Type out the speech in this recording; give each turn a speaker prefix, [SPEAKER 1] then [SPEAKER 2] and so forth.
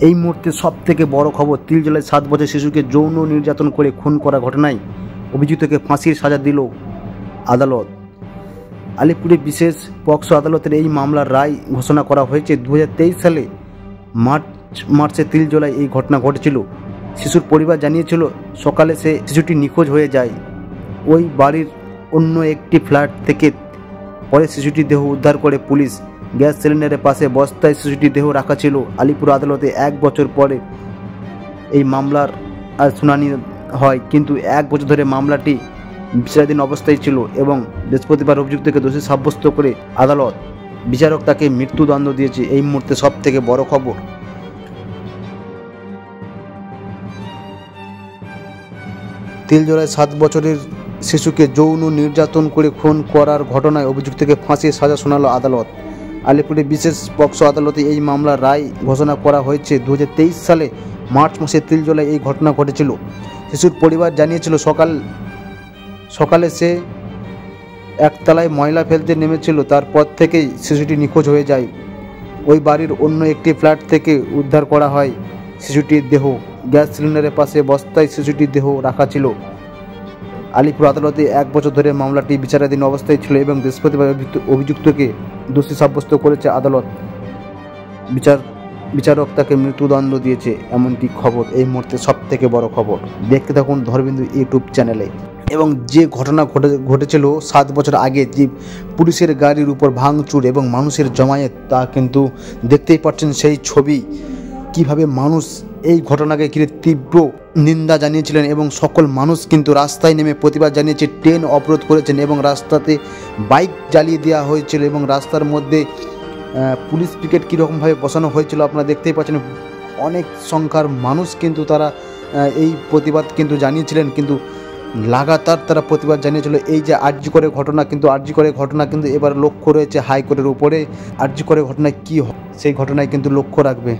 [SPEAKER 1] এই মুহূর্তে সবথেকে বড় খবর, তিলজলায় 7 বছর শিশুকে যৌন নির্যাতন করে খুন করা ঘটনায় অভিযুক্তকে ফাঁসির সাজা দিল আদালত। আলিপুরে বিশেষ পক্সো আদালতের এই মামলার রায় ঘোষণা করা হয়েছে। 2023 সালে মার্চে তিলজলায় এই ঘটনা ঘটেছিল। শিশুর পরিবার জানিয়েছিল সকালে শিশুটি নিখোঁজ হয়ে যায়। ওই বাড়ির অন্য একটি ফ্ল্যাট থেকে পরে শিশুটির দেহ উদ্ধার করে পুলিশ। গ্যাস সিলিন্ডারের পাশে বস্তায় শিশুটির দেহ রাখা ছিল। আলিপুর আদালতে 1 বছর পরে এই মামলার শুনানি হয়, কিন্তু 1 বছর ধরে মামলাটি বিচারাধীন অবস্থায় ছিল এবং বৃহস্পতিবার অভিযুক্তকে দোষী সাব্যস্ত করে আদালত বিচারক তাকে মৃত্যুদণ্ড দিয়েছে। এই মুহূর্তে সবথেকে বড় খবর। তিলজলায় 7 বছরের শিশুকে যৌন নির্যাতন করে খুন করার ঘটনায় অভিযুক্তকে ফাঁসির সাজা শোনালো আদালত। আলিপুরে বিশেষ পক্সো আদালতে এই মামলার রায় ঘোষণা করা হয়েছে। 2023 সালে মার্চ মাসে তিলজলায় এই ঘটনা ঘটেছিল। শিশুর পরিবার জানিয়েছিল সকালে সে একতলায় ময়লা ফেলতে নেমেছিল। তারপর থেকেই শিশুটি নিখোঁজ হয়ে যায়। ওই বাড়ির অন্য একটি ফ্ল্যাট থেকে উদ্ধার করা হয় শিশুটির দেহ। গ্যাস সিলিন্ডারের পাশে বস্তায় শিশুটির দেহ রাখা ছিল। আলিপুর আদালতে 1 বছর ধরে মামলাটি বিচারাধীন অবস্থায় ছিল এবং বৃহস্পতিবার অভিযুক্তকে দোষী সাব্যস্ত করেছে আদালত। বিচারক তাকে মৃত্যুদণ্ড দিয়েছে, এমনটি খবর। এই মুহূর্তে সবথেকে বড় খবর। দেখতে থাকুন ধর্মবিন্দু ইউটিউব চ্যানেলে। এবং যে ঘটনা ঘটেছিল 7 বছর আগে, যে পুলিশের গাড়ির উপর ভাঙচুর এবং মানুষের জমায়েত, তা কিন্তু দেখতেই পাচ্ছেন সেই ছবি। কিভাবে মানুষ এই ঘটনাকে ঘিরে তীব্র নিন্দা জানিয়েছিলেন এবং সকল মানুষ কিন্তু রাস্তায় নেমে প্রতিবাদ জানিয়েছে। ট্রেন অবরোধ করেছেন এবং রাস্তাতে বাইক জ্বালিয়ে দেওয়া হয়েছিল এবং রাস্তার মধ্যে পুলিশ পিকেট কীরকমভাবে বসানো হয়েছিল আপনারা দেখতেই পাচ্ছেন। অনেক সংখ্যার মানুষ কিন্তু তারা এই প্রতিবাদ কিন্তু জানিয়েছিলেন, কিন্তু লাগাতার তারা প্রতিবাদ জানিয়েছিল। এই যে আরজি করে ঘটনা কিন্তু এবার লক্ষ্য রয়েছে হাইকোর্টের উপরে। আরজি করে ঘটনায় কী হয় সেই ঘটনায় কিন্তু লক্ষ্য রাখবে।